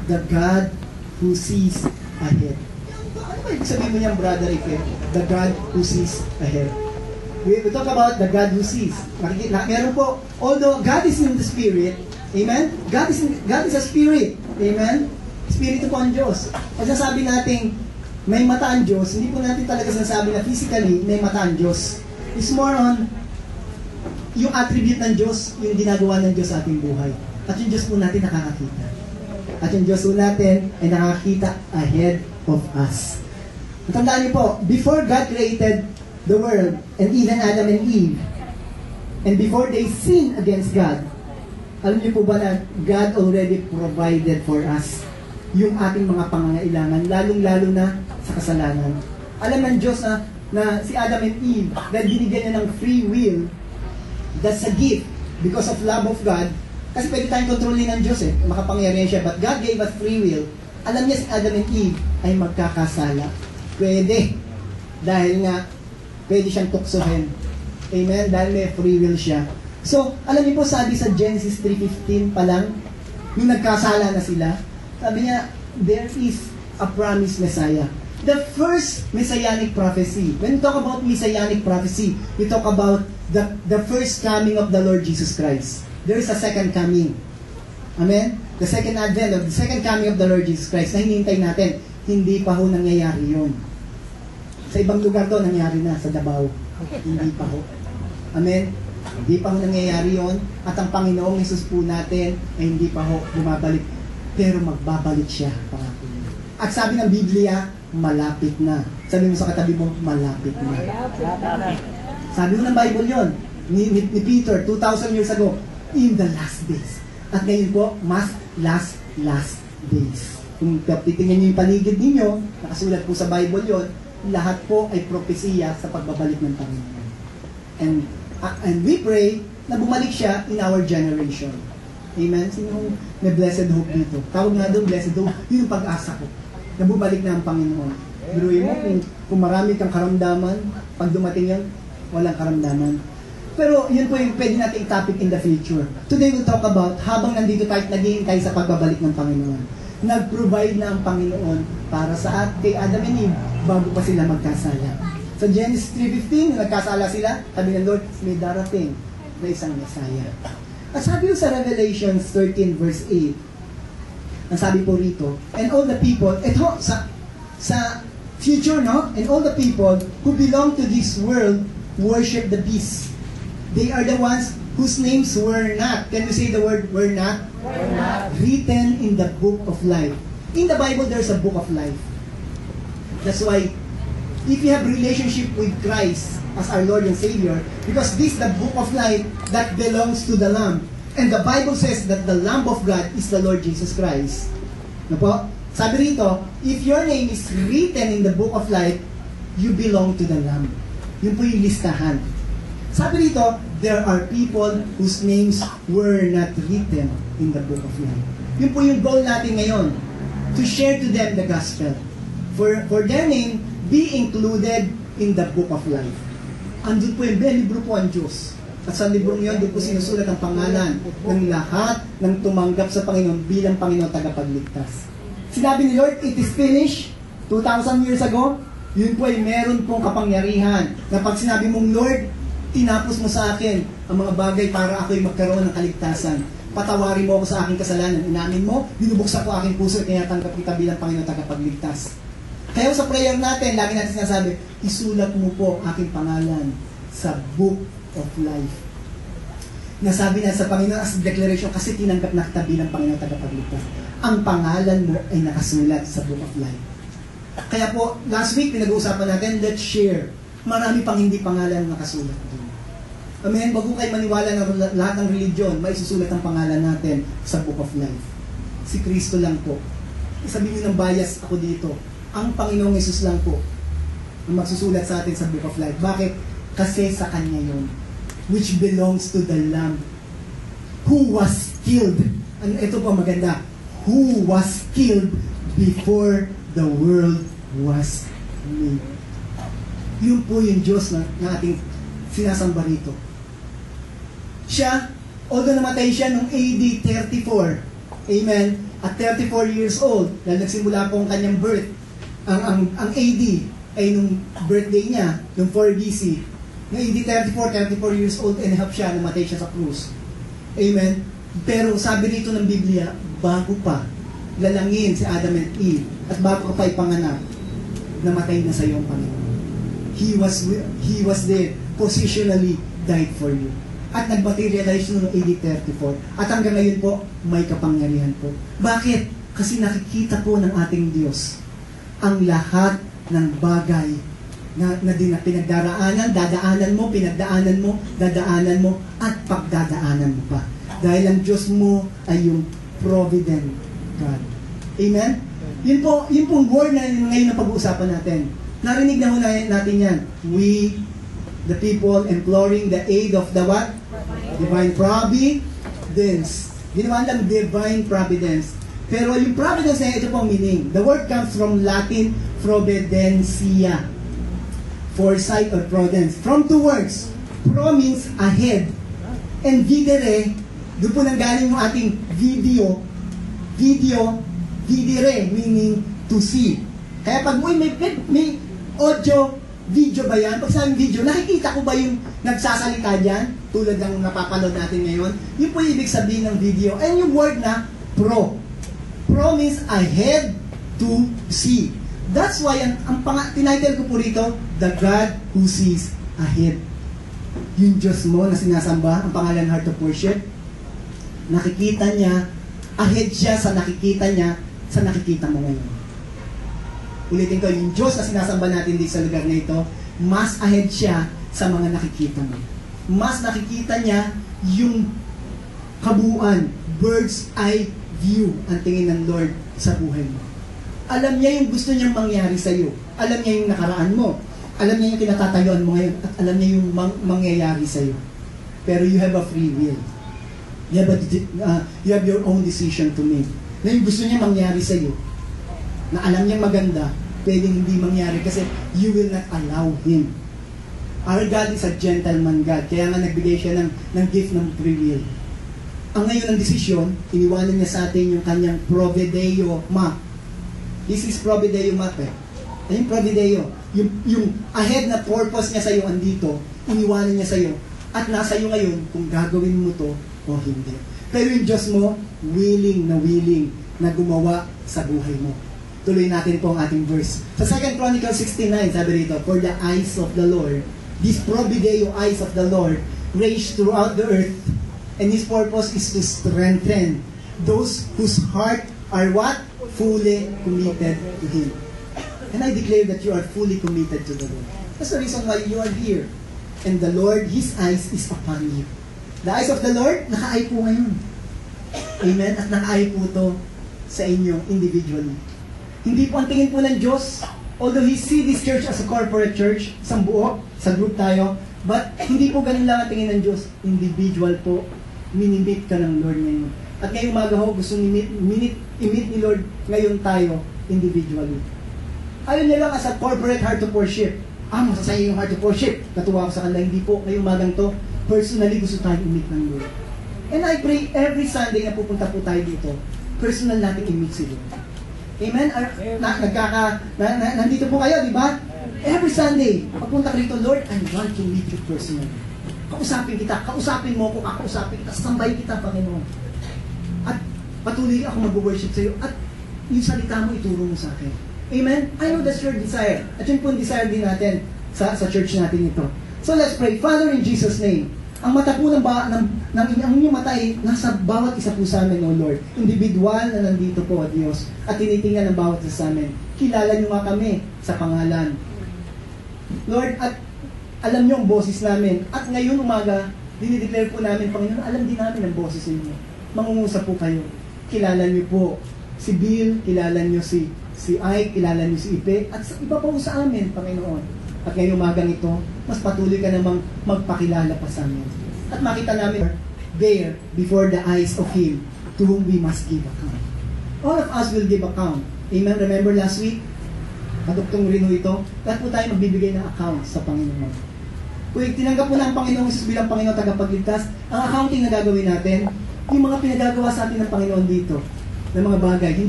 the God who sees ahead. Ano ba ibig sabihin mo niyang, Brother Ife? The God who sees ahead. We talk about the God who sees. Meron po, although God is in the Spirit, amen? God is a Spirit, amen? Espiritu po ang Diyos. Pag nasabi natin may mata ang Diyos, hindi po natin talaga sinasabi na physically may mata ang Diyos. It's more on yung attribute ng Diyos, yung ginagawa ng Diyos sa ating buhay. At yung Diyos po natin nakakakita. At yung Diyos po natin ay nakakita ahead of us. Tandaan niyo po, before God created the world, and even Adam and Eve, and before they sinned against God, alam niyo po ba na God already provided for us yung ating mga pangangailangan, lalong-lalo na sa kasalanan. Alam ng Diyos na si Adam and Eve, dahil binigyan niya ng free will, that's a gift, because of love of God. Kasi pwede tayong kontrolin ng Diyos makapangyarihan siya, but God gave us free will. Alam niya si Adam and Eve ay magkakasala. Pwede. Dahil nga, pwede siyang tuksohin. Amen? Dahil may free will siya. So, alam niyo po, sabi sa Genesis 3:15 pa lang, nung nagkasala na sila, sabi niya, there is a promised Messiah. The first Messianic prophecy. When we talk about Messianic prophecy, we talk about the first coming of the Lord Jesus Christ. There is a second coming. Amen? The second advent, the second coming of the Lord Jesus Christ na hinihintay natin, hindi pa ho nangyayari yun. Sa ibang lugar to, nangyari na, sa Davao. Hindi pa ho. Amen? Hindi pa ho nangyayari yun. At ang Panginoong Hesus po natin ay hindi pa ho bumabalik. Pero magbabalik siya. At sabi ng Biblia, malapit na. Sabi mo sa katabi mo, malapit na. Sabi mo ng Bible yun. Ni Peter, 2,000 years ago, in the last days. At ngayon po, mas last days. Kung titingnan niyo yung paligid ninyo, nakasulat po sa Bible yon, lahat po ay propesiya sa pagbabalik ng Panginoon. And we pray na bumalik siya in our generation. Amen? Sino may blessed hope dito? Tawag nga doon, blessed hope. Yun yung pag-asa ko. Na bumalik na ang Panginoon. Biruin mo, kung marami kang karamdaman, pag dumating yan, walang karamdaman. Pero yun po yung pwede nating topic in the future. Today we'll talk about habang nandito tayo naghihintay sa pagbabalik ng Panginoon. Nag-provide na ang Panginoon para sa kay Adam and Eve bago pa sila magkasala. Sa Genesis 3:15, nagkasala sila, sabi ng Lord, may darating na isang Messiah. At sabi sa Revelation 13 verse 8, ang sabi po rito, and all the people, ito sa future, no? And all the people who belong to this world worship the beast. They are the ones whose names were not, can you say the word were not? Were not. Written in the book of life. In the Bible, there's a book of life. That's why, if you have relationship with Christ as our Lord and Savior, because this is the book of life that belongs to the Lamb. And the Bible says that the Lamb of God is the Lord Jesus Christ. No po? Sabi rito, if your name is written in the book of life, you belong to the Lamb. Yun po yung listahan. Sabi rito, there are people whose names were not written in the book of life. Yun po yung goal natin ngayon, to share to them the gospel. For their name, be included in the book of life. Andun po yung libro po ang Diyos. At sa librong yun, doon po sinusulat ang pangalan ng lahat ng tumanggap sa Panginoon bilang Panginoon tagapagligtas. Sinabi ni Lord, it is finished, 2,000 years ago, yun po ay meron pong kapangyarihan na pag sinabi mong, Lord, tinapos mo sa akin ang mga bagay para ako'y magkaroon ng kaligtasan. Patawarin mo ako sa aking kasalanan. Inamin mo, binubuksan ko aking puso at tinatanggap kita bilang Panginoon tagapagligtas. Kaya sa prayer natin, lagi natin sinasabi, isulat mo po aking pangalan sa book of life. Nasabi na sa Panginoon as declaration kasi tinanggap na kita bilang Panginoon tagapagligtas. Ang pangalan mo ay nakasulat sa book of life. Kaya po, last week, pinag-uusapan natin, let's share. Marami pang hindi pangalan nakasulat doon. Amen? Bago kayo maniwala na lahat ng religion, may susulat ang pangalan natin sa book of life. Si Kristo lang po. Sabihin niyo ng bias ako dito. Ang Panginoong Hesus lang po ang magsusulat sa atin sa book of life. Bakit? Kasi sa Kanya yun. Which belongs to the Lamb who was killed. Ano, ito po maganda. Who was killed before the world was made. Yun po yung Diyos na ating sinasamba rito. Siya, although namatay siya noong AD 34, amen, at 34 years old, dahil nagsimula po ang kanyang birth, ang AD ay nung birthday niya, nung 4 BC. Ng AD 34 years old and a half siya, namatay siya sa krus. Amen? Pero sabi rito ng Biblia, bago pa lalangin si Adam and Eve, at bago pa ipanganak, namatay na sa iyo ang Panginoon. He was there, positionally died for you. At nag-materialize noong AD 34. At hanggang ngayon po, may kapangyarihan po. Bakit? Kasi nakikita po ng ating Diyos ang lahat ng bagay na pinagdaraanan, pinagdaanan mo, dadaanan mo, at pagdadaanan mo pa. Dahil ang Diyos mo ay yung provident God. Amen? Yun pong word na ngayon na pag-uusapan natin. Narinig na natin yan. We, the people, imploring the aid of the what? Divine providence. Ginawa lang divine providence. Pero yung providence na ito pong meaning. The word comes from Latin providencia. Foresight or prudence. From two words. Pro means ahead. And videre, doon po nanggaling yung ating videre, meaning to see. Kaya pag may audio, video ba yan? Pag sabing video, nakikita ko ba yung nagsasalita dyan? Tulad ng napapanood natin ngayon. Yun po yung ibig sabihin ng video. And yung word na pro. Pro means ahead to see. That's why, tinitle ko po rito, The God Who Sees Ahead. Yung Diyos mo na sinasamba, ang pangalan Heart of Worship, nakikita niya, ahead siya sa nakikita niya, sa nakikita mo ngayon. Ulitin ko, yung Diyos na sinasamba natin dito sa lugar na ito, mas ahead siya sa mga nakikita mo. Mas nakikita niya yung kabuuan, bird's eye view, ang tingin ng Lord sa buhay mo. Alam niya yung gusto niyang mangyari sa iyo. Alam niya yung nakaraan mo. Alam niya yung kinatatayuan mo ngayon. At alam niya yung mangyayari sa iyo. Pero you have a free will. You have your own decision to make. Na yung gusto niya mangyari sa iyo, na alam niyang maganda, pwedeng hindi mangyari kasi you will not allow Him. Our God is a gentleman God. Kaya nga nagbigay siya ng gift ng free will. Ang ngayon ng desisyon, iniwanan niya sa atin yung kanyang Provideo map. This is Provideo map eh. Yung Provideo, yung ahead na purpose niya sa iyo andito, iniwanan niya sa iyo. At nasa iyo ngayon kung gagawin mo to o hindi. Pero yung Diyos mo, willing na gumawa sa buhay mo. Tuloy natin po ang ating verse. Sa 2 Chronicles 16:9, sabi rito, for the eyes of the Lord, these Provideo eyes of the Lord, range throughout the earth, and His purpose is to strengthen those whose heart are what? Fully committed to Him. And I declare that you are fully committed to the Lord. That's the reason why you are here. And the Lord, His eyes is upon you. The eyes of the Lord, naka-eye po ngayon. Amen? At naka-eye po to sa inyo individually. Hindi po ang tingin po ng Diyos, although He see this church as a corporate church, isang buo, sa group tayo, but hindi po ganun lang ang tingin ng Diyos. Individual po, minimit ka ng Lord ngayon. At ngayong umaga ho, gusto i-meet ni Lord ngayon tayo, individually. Ayaw niya lang as a corporate heart of worship. Masasaya yung heart of worship. Natuwa ko sa kanila, hindi po ngayong umagang to, personally gusto tayong i-meet ng Lord. And I pray every Sunday na pupunta po tayo dito, personal natin i-meet si Lord. Amen? Nandito po kayo, di ba? Every Sunday, pagpunta ka rito, Lord, I want to meet you personally. Kausapin kita, kausapin mo ako, kakausapin kita, sambay kita, Panginoon. At patuloy ako mag-worship sa iyo, at yung salita mo, ituro mo sa akin. Amen? I know that's your desire. At yun po ang desire din natin sa church natin ito. So let's pray. Father, in Jesus' name, ang mata po ang inyong mata ay nasa bawat isa po sa amin, O Lord. Individual na nandito po, O Diyos. At tinitingnan ang bawat isa sa amin. Kilala niyo nga kami sa pangalan. Lord, at alam niyo ang boses namin. At ngayon umaga, dinideclare po namin, Panginoon, alam din namin ang boses ninyo. Mangungusap po kayo. Kilala niyo po si Bill, kilala niyo si Ike, kilala niyo si Ipe, at iba po sa amin, Panginoon. At ngayong umagang ito, mas patuloy ka namang magpakilala pa sa amin. At makita namin, there, before the eyes of Him, to whom we must give account. All of us will give account. Amen? Remember last week? Kaduktong rin ito. Lahat po tayo magbibigay ng account sa Panginoon. Kung tinanggap po ng Panginoon Jesus bilang Panginoon tagapagligtas, ang accounting na gagawin natin, yung mga pinagagawa sa atin ng Panginoon dito, ng mga bagay. Hindi